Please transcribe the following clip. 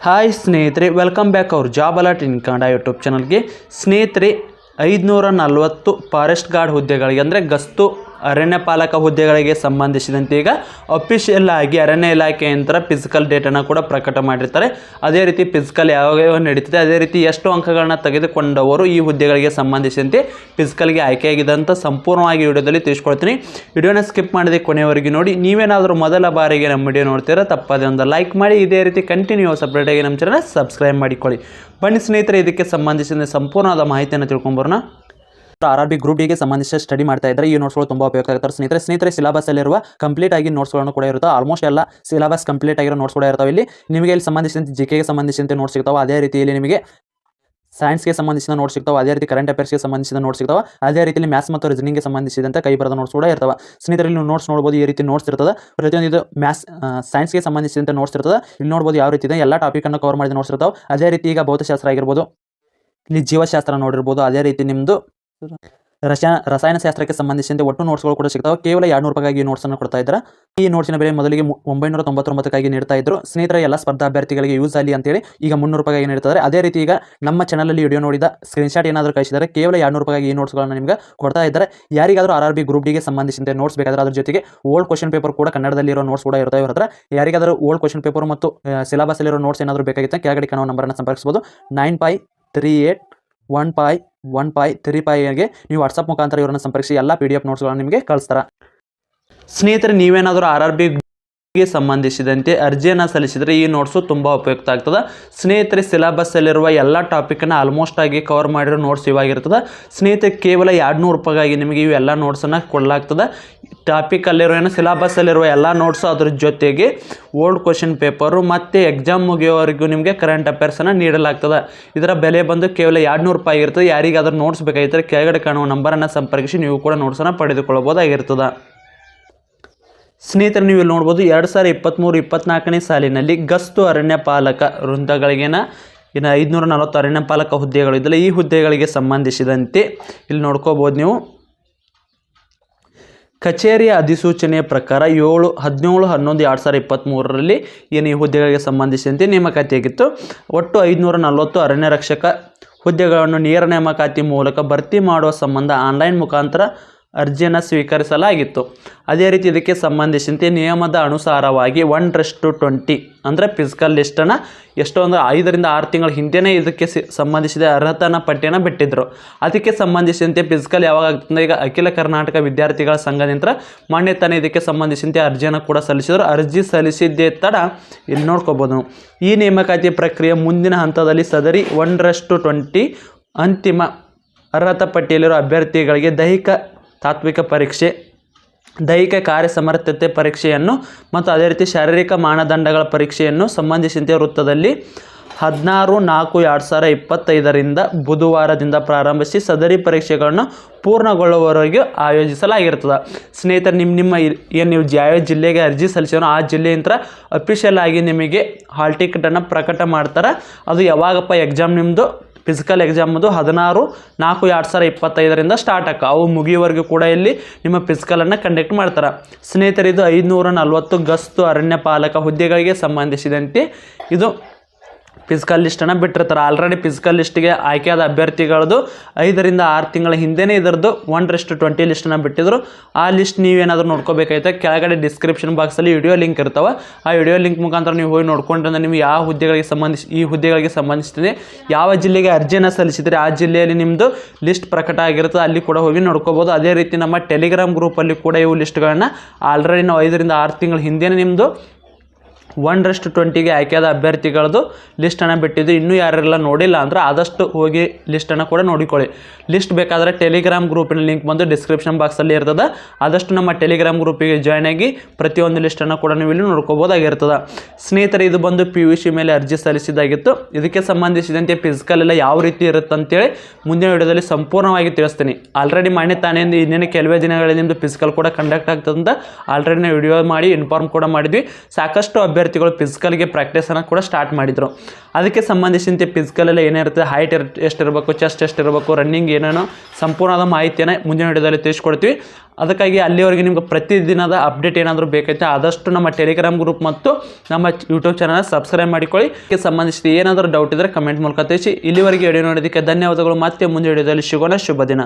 Hi ಸ್ನೇಹಿತರೆ, welcome back ಅವ್ರ job alert ಇನ್ Kannada YouTube ಚಾನಲ್ಗೆ. ಸ್ನೇಹಿತರೆ, 540 ಫಾರೆಸ್ಟ್ ಗಾರ್ಡ್ ಹುದ್ದೆಗಳಿಗೆ ಅಂದರೆ ಗಸ್ತು ಅರಣ್ಯ ಪಾಲಕ ಹುದ್ದೆಗಳಿಗೆ ಸಂಬಂಧಿಸಿದಂತೆ ಈಗ ಅಫಿಷಿಯಲ್ ಆಗಿ ಅರಣ್ಯ ಇಲಾಖೆಯಿಂದ ಫಿಸಿಕಲ್ ಡೇಟನ್ನು ಕೂಡ ಪ್ರಕಟ ಮಾಡಿರ್ತಾರೆ. ಅದೇ ರೀತಿ ಫಿಸಿಕಲ್ ಯಾವಾಗ ನಡೀತದೆ, ಅದೇ ರೀತಿ ಎಷ್ಟು ಅಂಕಗಳನ್ನ ತೆಗೆದುಕೊಂಡವರು ಈ ಹುದ್ದೆಗಳಿಗೆ ಸಂಬಂಧಿಸಿದಂತೆ ಫಿಸಿಕಲ್ಗೆ ಆಯ್ಕೆಯಾಗಿದ್ದಂಥ ಸಂಪೂರ್ಣವಾಗಿ ವಿಡಿಯೋದಲ್ಲಿ ತಿಳಿಸ್ಕೊಳ್ತೀನಿ. ವಿಡಿಯೋನ ಸ್ಕಿಪ್ ಮಾಡದೆ ಕೊನೆಯವರೆಗೆ ನೋಡಿ. ನೀವೇನಾದರೂ ಮೊದಲ ಬಾರಿಗೆ ನಮ್ಮ ವಿಡಿಯೋ ನೋಡ್ತೀರಾ ತಪ್ಪದೇ ಒಂದು ಲೈಕ್ ಮಾಡಿ, ಇದೇ ರೀತಿ ಕಂಟಿನ್ಯೂಸ್ ಅಪ್ಡೇಟಾಗಿ ನಮ್ಮ ಚಾನಲ್ ಸಬ್ಸ್ಕ್ರೈಬ್ ಮಾಡಿಕೊಳ್ಳಿ. ಬನ್ನಿ ಸ್ನೇಹಿತರೆ, ಇದಕ್ಕೆ ಸಂಬಂಧಿಸಿದ ಸಂಪೂರ್ಣವಾದ ಮಾಹಿತಿಯನ್ನು ತಿಳ್ಕೊಂಬರೋಣ. RRB ಗ್ರೂಪ್ ಡಿಗೆ ಸಂಬಂಧಿಸಿದ ಸ್ಟಡಿ ಮಾಡ್ತಾ ಇದ್ದಾರೆ. ಈ ನೋಟ್ಸ್ಗಳು ತುಂಬ ಉಪಯುಕ್ತ ಆಗುತ್ತಾರೆ ಸ್ನೇಹಿತರೆ. ಸಿಲೆಬಸ್ ಅಲ್ಲಿರುವ ಕಂಪ್ಲೀಟ್ ಆಗಿ ನೋಟ್ಸ್ಗಳನ್ನು ಕೂಡ ಇರುತ್ತೆ. ಆಲ್ಮೋಸ್ಟ್ ಎಲ್ಲ ಸಿಲೆಬಸ್ ಕಂಪ್ಲೀಟ್ ಆಗಿರೋ ನೋಟ್ಸ್ ಕೂಡ ಇರ್ತಾವೆ. ಇಲ್ಲಿ ಇಲ್ಲಿ ಸಂಬಂಧಿಸಿದಂತೆ ಜಿಕೆಗೆ ಸಂಬಂಧಿಸಿದಂತೆ ನೋಟ್ಸ್ ಸಿಗ್ತಾವೆ. ಅದೇ ರೀತಿಯಲ್ಲಿ ನಿಮಗೆ ಸೈನ್ಸ್ಗೆ ಸಂಬಂಧಿಸಿದ ನೋಟ್ಸ್ ಸಿಗ್ತಾವೆ. ಅದೇ ರೀತಿ ಕರೆಂಟ್ ಅಫೇರ್ಸ್ಗೆ ಸಂಬಂಧಿಸಿದ ನೋಟ್ಸ್ ಸಿಗ್ತಾವೆ. ಅದೇ ರೀತಿಯಲ್ಲಿ ಮ್ಯಾಥ್ಸ್ ಮತ್ತು ರೀಸನಿಂಗ್ಗೆ ಸಂಬಂಧಿಸಿದಂತೆ ಕೈ ಬರೆದ ನೋಟ್ಸ್ ಕೂಡ ಇರ್ತವೆ. ಸ್ನೇಹಿತರೆ, ನೀವು ನೋಟ್ಸ್ ನೋಡ್ಬೋದು, ಈ ರೀತಿ ನೋಟ್ಸ್ ಇರ್ತದೆ. ಪ್ರತಿಯೊಂದು ಇದು ಸೈನ್ಸ್ಗೆ ಸಂಬಂಧಿಸಿದಂತೆ ನೋಟ್ಸ್ ಇರ್ತದೆ. ಇಲ್ಲಿ ನೋಡ್ಬೋದು ಯಾವ ರೀತಿ ಇದೆ, ಎಲ್ಲ ಟಾಪಿಕನ್ನು ಕವರ್ ಮಾಡಿದ ನೋಟ್ಸ್ ಇರ್ತಾವೆ. ಅದೇ ರೀತಿ ಈಗ ಭೌತಶಾಸ್ತ್ರ ಆಗಿರ್ಬೋದು, ಇಲ್ಲಿ ಜೀವಶಾಸ್ತ್ರ ನೋಡಿರ್ಬೋದು. ಅದೇ ರೀತಿ ನಿಮ್ಮದು ರಸಾಯನಶಾಸ್ತ್ರಕ್ಕೆ ಸಂಬಂಧಿಸಿದಂತೆ ಒಟ್ಟು ನೋಟ್ಸ್ಗಳು ಕೂಡ ಸಿಗ್ತಾವೆ. ಕೇವಲ 200 ರೂಪಾಯಿಗಾಗಿ ಈ ನೋಟ್ಸನ್ನು ಕೊಡ್ತಾ ಇದ್ದಾರೆ. ಈ ನೋಟ್ಸಿನ ಬೆಲೆ ಮೊದಲಿಗೆ 999 ನೀಡ್ತಾ ಇದ್ರು. ಸ್ನೇಹಿತರೆ, ಎಲ್ಲ ಸ್ಪರ್ಧಾ ಅಭ್ಯರ್ಥಿಗಳಿಗೆ ಯೂಸ್ ಆಗಲಿ ಅಂತೇಳಿ ಈಗ 300 ರೂಪಾಯಿಗೆ ನೀಡ್ತಾರೆ. ಅದೇ ರೀತಿ ಈಗ ನಮ್ಮ ಚಾನಲಲ್ಲಿ ವಿಡಿಯೋ ನೋಡಿದ ಸ್ಕ್ರೀನ್ಶಾಟ್ ಏನಾದರೂ ಕಳಿಸಿದರೆ ಕೇವಲ 200 ರೂಪಾಯಿಗೆ ಈ ನೋಟ್ಸ್ಗಳನ್ನು ನಿಮಗೆ ಕೊಡ್ತಾ ಇದ್ದಾರೆ. ಯಾರಿಗಾದರೂ RRB ಗ್ರೂಪ್ ಡಿಗೆ ಸಂಬಂಧಿಸಿದಂತೆ ನೋಟ್ಸ್ ಬೇಕಾದರೆ ಅದ್ರ ಜೊತೆಗೆ ಓಲ್ಡ್ ಕ್ವಶನ್ ಪೇಪರ್ ಕೂಡ ಕನ್ನಡದಲ್ಲಿರೋ ನೋಟ್ಸ್ ಕೂಡ ಇರ್ತಾವೆ. ಇರ್ತಾರೆ ಯಾರಿಗಾದರೂ ಓಲ್ಡ್ ಕ್ವಶನ್ ಪೇಪರ್ ಮತ್ತು ಸಿಲೆಬಸ್ಸಲ್ಲಿರೋ ನೋಟ್ಸ್ ಏನಾದರೂ ಬೇಕಾಗಿತ್ತು, ಕೆಳಗಡೆ ಕಾಣುವ ನಂಬರನ್ನು ಸಂಪರ್ಕಿಸಬಹುದು. 95381535 ನೀವು ವಾಟ್ಸಪ್ ಮುಖಾಂತರ ಇವರನ್ನು ಸಂಪರ್ಕಿಸಿ ಎಲ್ಲ PDF ನೋಟ್ಸ್ಗಳನ್ನು ನಿಮಗೆ ಕಳಿಸ್ತಾರೆ. ಸ್ನೇಹಿತರೆ, ನೀವೇನಾದರೂ RRB ಗೆ ಸಂಬಂಧಿಸಿದಂತೆ ಅರ್ಜಿಯನ್ನು ಸಲ್ಲಿಸಿದರೆ ಈ ನೋಟ್ಸು ತುಂಬ ಉಪಯುಕ್ತ ಆಗ್ತದೆ. ಸ್ನೇಹಿತರೆ, ಸಿಲೆಬಸ್ಸಲ್ಲಿರುವ ಎಲ್ಲ ಟಾಪಿಕನ್ನು ಆಲ್ಮೋಸ್ಟ್ ಆಗಿ ಕವರ್ ಮಾಡಿರೋ ನೋಟ್ಸ್ ಇವಾಗಿರ್ತದೆ. ಸ್ನೇಹಿತರೆ, ಕೇವಲ 200 ರೂಪಾಯಿಗಾಗಿ ನಿಮಗೆ ಇವೆಲ್ಲ ನೋಟ್ಸನ್ನು ಕೊಡಲಾಗ್ತದೆ. ಟಾಪಿಕಲ್ಲಿರೋ ಸಿಲೆಬಸ್ಸಲ್ಲಿರುವ ಎಲ್ಲ ನೋಟ್ಸು, ಅದ್ರ ಜೊತೆಗೆ ಓಲ್ಡ್ ಕ್ವಶನ್ ಪೇಪರು ಮತ್ತು ಎಕ್ಸಾಮ್ ಮುಗಿಯೋವರೆಗೂ ನಿಮಗೆ ಕರೆಂಟ್ ಅಫೇರ್ಸನ್ನು ನೀಡಲಾಗ್ತದೆ. ಇದರ ಬೆಲೆ ಬಂದು ಕೇವಲ 200 ರೂಪಾಯಿ ಇರ್ತದೆ. ಯಾರಿಗಾದ್ರೂ ನೋಟ್ಸ್ ಬೇಕಾಗಿದ್ದರೆ ಕೆಳಗಡೆ ಕಾಣುವ ನಂಬರನ್ನು ಸಂಪರ್ಕಿಸಿ ನೀವು ಕೂಡ ನೋಟ್ಸನ್ನು ಪಡೆದುಕೊಳ್ಳಬಹುದಾಗಿರ್ತದೆ. ಸ್ನೇಹಿತರೆ, ನೀವು ಇಲ್ಲಿ ನೋಡ್ಬೋದು 2023-24ನೇ ಸಾಲಿನಲ್ಲಿ ಗಸ್ತು ಅರಣ್ಯ ಪಾಲಕ ವೃಂದಗಳಿಗೇನ ಇನ್ನು 540 ಅರಣ್ಯ ಪಾಲಕ ಹುದ್ದೆಗಳಿದ್ದಲ್ಲ. ಈ ಹುದ್ದೆಗಳಿಗೆ ಸಂಬಂಧಿಸಿದಂತೆ ಇಲ್ಲಿ ನೋಡ್ಕೋಬೋದು ನೀವು. ಕಚೇರಿಯ ಅಧಿಸೂಚನೆಯ ಪ್ರಕಾರ 17/11/2023ರಲ್ಲಿ ಏನು ಈ ಹುದ್ದೆಗಳಿಗೆ ಸಂಬಂಧಿಸಿದಂತೆ ನೇಮಕಾತಿಯಾಗಿತ್ತು. ಒಟ್ಟು 540 ಅರಣ್ಯ ರಕ್ಷಕ ಹುದ್ದೆಗಳನ್ನು ನೇರ ನೇಮಕಾತಿ ಮೂಲಕ ಭರ್ತಿ ಮಾಡುವ ಸಂಬಂಧ ಆನ್ಲೈನ್ ಮುಖಾಂತರ ಅರ್ಜಿಯನ್ನು ಸ್ವೀಕರಿಸಲಾಗಿತ್ತು. ಅದೇ ರೀತಿ ಇದಕ್ಕೆ ಸಂಬಂಧಿಸಿದಂತೆ ನಿಯಮದ ಅನುಸಾರವಾಗಿ 1:20 ಅಂದರೆ ಫಿಸಿಕಲ್ ಲಿಸ್ಟನ್ನು ಎಷ್ಟೊಂದು 5 ರಿಂದ 6 ತಿಂಗಳ ಹಿಂದೆಯೇ ಇದಕ್ಕೆ ಸಂಬಂಧಿಸಿದ ಅರ್ಹತಾ ಪಟ್ಟಿಯನ್ನು ಬಿಟ್ಟಿದ್ದರು. ಅದಕ್ಕೆ ಸಂಬಂಧಿಸಿದಂತೆ ಫಿಸಿಕಲ್ ಯಾವಾಗ ಆಗ್ತದೆ, ಈಗ ಅಖಿಲ ಕರ್ನಾಟಕ ವಿದ್ಯಾರ್ಥಿಗಳ ಸಂಘದಿಂದ ಮೊನ್ನೆ ತಾನೇ ಇದಕ್ಕೆ ಸಂಬಂಧಿಸಿದಂತೆ ಅರ್ಜಿಯನ್ನು ಕೂಡ ಸಲ್ಲಿಸಿದರು. ಅರ್ಜಿ ಸಲ್ಲಿಸಿದ್ದೇ ತಡ ಇಲ್ಲಿ ನೋಡ್ಕೋಬೋದು. ಈ ನೇಮಕಾತಿ ಪ್ರಕ್ರಿಯೆ ಮುಂದಿನ ಹಂತದಲ್ಲಿ ಸದರಿ 1:20 ಅಂತಿಮ ಅರ್ಹತಾ ಪಟ್ಟಿಯಲ್ಲಿರುವ ಅಭ್ಯರ್ಥಿಗಳಿಗೆ ತಾತ್ವಿಕ ಪರೀಕ್ಷೆ, ದೈಹಿಕ ಕಾರ್ಯಸಮರ್ಥತೆ ಪರೀಕ್ಷೆಯನ್ನು ಮತ್ತು ಅದೇ ರೀತಿ ಶಾರೀರಿಕ ಮಾನದಂಡಗಳ ಪರೀಕ್ಷೆಯನ್ನು ಸಂಬಂಧಿಸಿದಂತೆ ವೃತ್ತದಲ್ಲಿ 16/4/2025ರಿಂದ ಬುಧವಾರದಿಂದ ಪ್ರಾರಂಭಿಸಿ ಸದರಿ ಪರೀಕ್ಷೆಗಳನ್ನು ಪೂರ್ಣಗೊಳ್ಳುವವರೆಗೂ ಆಯೋಜಿಸಲಾಗಿರ್ತದೆ. ಸ್ನೇಹಿತರೆ, ಏನು ನೀವು ಯಾವ ಜಿಲ್ಲೆಗೆ ಅರ್ಜಿ ಸಲ್ಲಿಸೋನೋ ಆ ಜಿಲ್ಲೆಯಿಂದ ಅಫಿಷಿಯಲ್ ಆಗಿ ನಿಮಗೆ ಹಾಲ್ ಟಿಕೆಟನ್ನು ಪ್ರಕಟ ಮಾಡ್ತಾರೆ. ಅದು ಯಾವಾಗಪ್ಪ ಎಕ್ಸಾಮ್ ನಿಮ್ಮದು ಫಿಸಿಕಲ್ ಎಕ್ಸಾಮದು 16/4/2025ರಿಂದ ಸ್ಟಾರ್ಟ್ ಅವು ಮುಗಿಯುವವರೆಗೂ ಕೂಡ ಇಲ್ಲಿ ನಿಮ್ಮ ಫಿಸಿಕಲನ್ನು ಕಂಡಕ್ಟ್ ಮಾಡ್ತಾರೆ. ಸ್ನೇಹಿತರೆ, ಇದು 540 ಗಸ್ತು ಅರಣ್ಯ ಪಾಲಕ ಹುದ್ದೆಗಳಿಗೆ ಸಂಬಂಧಿಸಿದಂತೆ ಇದು ಫಿಸಿಕಲ್ ಲಿಸ್ಟನ್ನು ಬಿಟ್ಟಿರ್ತಾರೆ. ಆಲ್ರೆಡಿ ಫಿಸಿಕಲ್ ಲಿಸ್ಟಿಗೆ ಆಯ್ಕೆಯಾದ ಅಭ್ಯರ್ಥಿಗಳದ್ದು 5 ರಿಂದ 6 ತಿಂಗಳ ಹಿಂದೆಯೇ ಇದರದ್ದು 1:20 ಲಿಸ್ಟನ್ನು ಬಿಟ್ಟಿದ್ರು. ಆ ಲಿಸ್ಟ್ ನೀವೇನಾದರೂ ನೋಡ್ಕೋಬೇಕಾಯ್ತು, ಕೆಳಗಡೆ ಡಿಸ್ಕ್ರಿಪ್ಷನ್ ಬಾಕ್ಸಲ್ಲಿ ವಿಡಿಯೋ ಲಿಂಕ್ ಇರ್ತಾವೆ. ಆ ವಿಡಿಯೋ ಲಿಂಕ್ ಮುಖಾಂತರ ನೀವು ಹೋಗಿ ನೋಡ್ಕೊಂಡ್ರೆ ನಿಮ್ಗೆ ಯಾವ ಹುದ್ದೆಗಳಿಗೆ ಈ ಹುದ್ದೆಗಳಿಗೆ ಸಂಬಂಧಿಸಿದೆ ಯಾವ ಜಿಲ್ಲೆಗೆ ಅರ್ಜಿಯನ್ನು ಸಲ್ಲಿಸಿದರೆ ಆ ಜಿಲ್ಲೆಯಲ್ಲಿ ನಿಮ್ಮದು ಲಿಸ್ಟ್ ಪ್ರಕಟ ಆಗಿರ್ತದೆ. ಅಲ್ಲಿ ಕೂಡ ಹೋಗಿ ನೋಡ್ಕೋಬೋದು. ಅದೇ ರೀತಿ ನಮ್ಮ ಟೆಲಿಗ್ರಾಮ್ ಗ್ರೂಪಲ್ಲಿ ಕೂಡ ಇವು ಲಿಸ್ಟ್ಗಳನ್ನು ಆಲ್ರೆಡಿ ನಾವು 5 ರಿಂದ 6 ತಿಂಗಳ ಹಿಂದೆಯೇ ನಿಮ್ಮದು 1:20ಗೆ ಆಯ್ಕೆಯಾದ ಅಭ್ಯರ್ಥಿಗಳದ್ದು ಲಿಸ್ಟನ್ನು ಬಿಟ್ಟಿದ್ದು. ಇನ್ನೂ ಯಾರೆಲ್ಲ ನೋಡಿಲ್ಲ ಅಂದರೆ ಆದಷ್ಟು ಹೋಗಿ ಲಿಸ್ಟನ್ನು ಕೂಡ ನೋಡಿಕೊಳ್ಳಿ. ಲಿಸ್ಟ್ ಬೇಕಾದರೆ ಟೆಲಿಗ್ರಾಮ್ ಗ್ರೂಪಿನ ಲಿಂಕ್ ಬಂದು ಡಿಸ್ಕ್ರಿಪ್ಷನ್ ಬಾಕ್ಸಲ್ಲಿ ಇರ್ತದೆ. ಆದಷ್ಟು ನಮ್ಮ ಟೆಲಿಗ್ರಾಮ್ ಗ್ರೂಪಿಗೆ ಜಾಯ್ನ್ ಆಗಿ ಪ್ರತಿಯೊಂದು ಲಿಸ್ಟನ್ನು ಕೂಡ ನೀವು ಇಲ್ಲಿ ನೋಡ್ಕೋಬೋದಾಗಿರ್ತದೆ. ಸ್ನೇಹಿತರೆ, ಇದು ಬಂದು PUC ಮೇಲೆ ಅರ್ಜಿ ಸಲ್ಲಿಸಿದಾಗಿತ್ತು. ಇದಕ್ಕೆ ಸಂಬಂಧಿಸಿದಂತೆ ಫಿಸಿಕಲ್ ಎಲ್ಲ ಯಾವ ರೀತಿ ಇರುತ್ತೆ ಅಂತೇಳಿ ಮುಂದಿನ ವಿಡಿಯೋದಲ್ಲಿ ಸಂಪೂರ್ಣವಾಗಿ ತಿಳಿಸ್ತೀನಿ. ಆಲ್ರೆಡಿ ಮೊನ್ನೆ ತಾನೇ ಇನ್ನೇನು ಕೆಲವೇ ದಿನಗಳಲ್ಲಿ ನಿಮ್ಮದು ಫಿಸಿಕಲ್ ಕೂಡ ಕಂಡಕ್ಟ್ ಆಗ್ತದೆ ಅಂತ ಆಲ್ರೆಡಿ ನಾವು ವಿಡಿಯೋ ಮಾಡಿ ಇನ್ಫಾರ್ಮ್ ಕೂಡ ಮಾಡಿದ್ವಿ. ಸಾಕಷ್ಟು ಅಭ್ಯರ್ಥಿಗಳು ಫಿಸಿಕಲ್ಗೆ ಪ್ರಾಕ್ಟೀಸನ್ನು ಕೂಡ ಸ್ಟಾರ್ಟ್ ಮಾಡಿದರು. ಅದಕ್ಕೆ ಸಂಬಂಧಿಸಿದಂತೆ ಫಿಸಿಕಲಲ್ಲಿ ಏನಿರುತ್ತೆ, ಹೈಟ್ ಎಷ್ಟಿರಬೇಕು, ಚೆಸ್ಟ್ ಎಷ್ಟಿರಬೇಕು, ರನ್ನಿಂಗ್ ಏನೇನೋ ಸಂಪೂರ್ಣವಾದ ಮಾಹಿತಿಯನ್ನು ಮುಂದಿನ ವಿಡಿಯೋದಲ್ಲಿ ತಿಳಿಸ್ಕೊಡ್ತೀವಿ. ಅದಕ್ಕಾಗಿ ಅಲ್ಲಿವರೆಗೆ ನಿಮ್ಗೆ ಪ್ರತಿದಿನದ ಅಪ್ಡೇಟ್ ಏನಾದರೂ ಬೇಕೈತೆ ಆದಷ್ಟು ನಮ್ಮ ಟೆಲಿಗ್ರಾಮ್ ಗ್ರೂಪ್ ಮತ್ತು ನಮ್ಮ ಯೂಟ್ಯೂಬ್ ಚಾನಲ್ ಸಬ್ಸ್ಕ್ರೈಬ್ ಮಾಡಿಕೊಳ್ಳಿ. ಇದಕ್ಕೆ ಸಂಬಂಧಿಸಿದ ಏನಾದರೂ ಡೌಟ್ ಇದ್ದರೆ ಕಮೆಂಟ್ ಮೂಲಕ ತಿಳಿಸಿ. ಇಲ್ಲಿವರೆಗೆ ವಿಡಿಯೋ ನೋಡೋದಕ್ಕೆ ಧನ್ಯವಾದಗಳು. ಮತ್ತೆ ಮುಂದಿನ ವಿಡಿಯೋದಲ್ಲಿ ಸಿಗೋಣ. ಶುಭ ದಿನ.